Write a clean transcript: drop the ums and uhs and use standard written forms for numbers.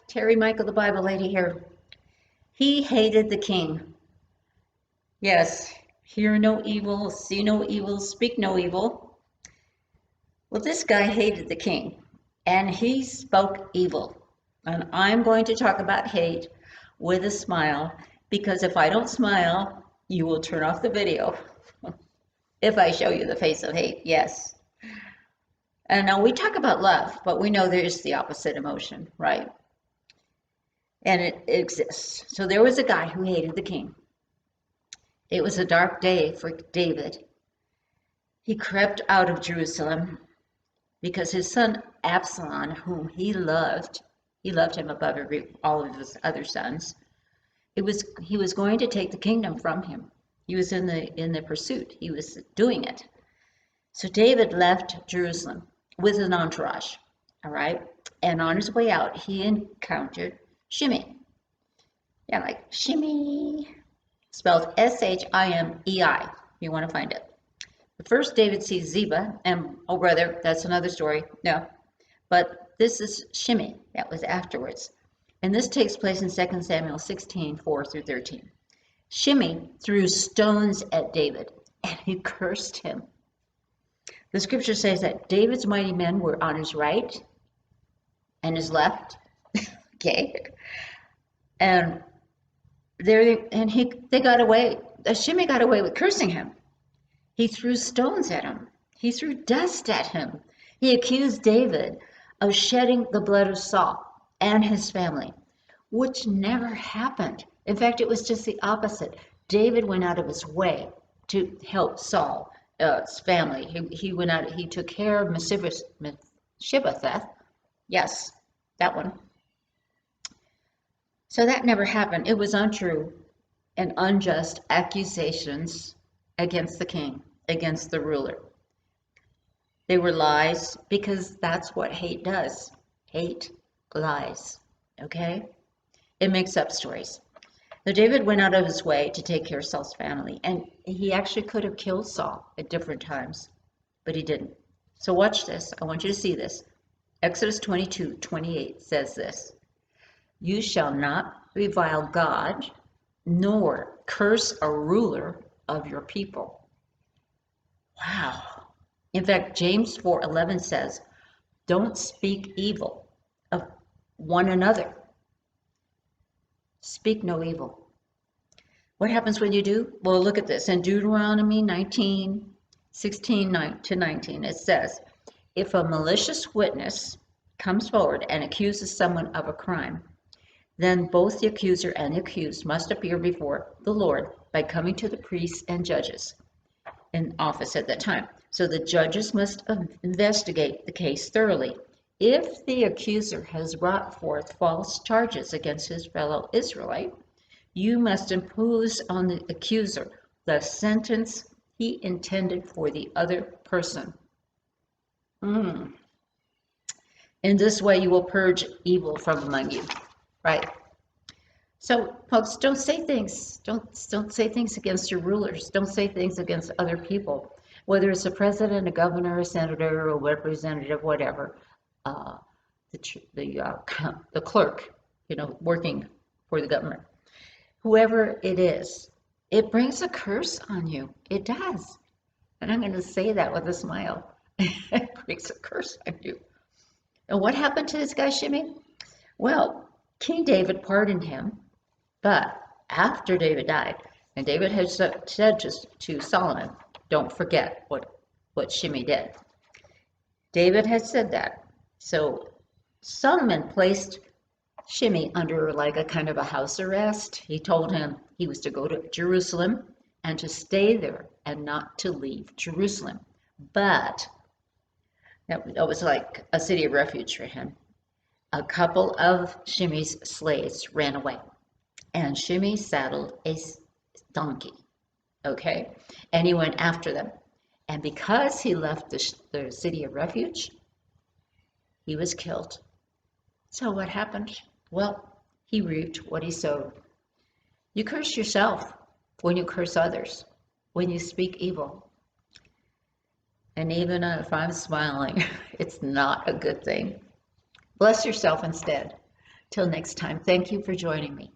Terry Michael, the Bible lady here. He hated the king. Yes, hear no evil, see no evil, speak no evil. Well, this guy hated the king and he spoke evil. And I'm going to talk about hate with a smile because if I don't smile, you will turn off the video. If I show you the face of hate, yes. And now we talk about love, but we know there's the opposite emotion, right? And it exists. So there was a guy who hated the king. It was a dark day for David. He crept out of Jerusalem because his son Absalom, whom he loved him above all of his other sons. He was going to take the kingdom from him. He was in the pursuit. He was doing it. So David left Jerusalem with an entourage. All right. And on his way out, he encountered Shimei. Yeah, like Shimei, spelled Shimei. You want to find it. But first, David sees Ziba, and oh, brother, that's another story. No, but this is Shimei. That was afterwards. And this takes place in 2 Samuel 16, 4 through 13. Shimei threw stones at David, and he cursed him. The scripture says that David's mighty men were on his right and his left. Okay. And they got away. Shimei got away with cursing him. He threw stones at him. He threw dust at him. He accused David of shedding the blood of Saul and his family, which never happened. In fact, it was just the opposite. David went out of his way to help Saul's family. He went out. He took care of Mephibosheth. Yes, that one. So that never happened. It was untrue and unjust accusations against the king, against the ruler. They were lies because that's what hate does. Hate lies, okay? It makes up stories. So David went out of his way to take care of Saul's family, and he actually could have killed Saul at different times, but he didn't. So watch this. I want you to see this. Exodus 22:28 says this. You shall not revile God, nor curse a ruler of your people. Wow. In fact, James 4:11 says, don't speak evil of one another. Speak no evil. What happens when you do? Well, look at this. In Deuteronomy 19:16-19, it says, if a malicious witness comes forward and accuses someone of a crime, then both the accuser and the accused must appear before the Lord by coming to the priests and judges in office at that time. So the judges must investigate the case thoroughly. If the accuser has brought forth false charges against his fellow Israelite, you must impose on the accuser the sentence he intended for the other person. In this way, you will purge evil from among you. Right. So, folks, don't say things. Don't say things against your rulers. Don't say things against other people, whether it's a president, a governor, a senator, a representative, whatever. The clerk, working for the government, whoever it is, it brings a curse on you. It does, and I'm going to say that with a smile. It brings a curse on you. And what happened to this guy Shimei? Well, King David pardoned him, but after David died, and David had said to Solomon, don't forget what Shimei did. David had said that. So Solomon placed Shimei under like a kind of a house arrest. He told him he was to go to Jerusalem and to stay there and not to leave Jerusalem. But that was like a city of refuge for him. A couple of Shimei's slaves ran away, and Shimei saddled a donkey, okay? And he went after them. And because he left the city of refuge, he was killed. So what happened? Well, he reaped what he sowed. You curse yourself when you curse others, when you speak evil. And even if I'm smiling, it's not a good thing. Bless yourself instead. Till next time, thank you for joining me.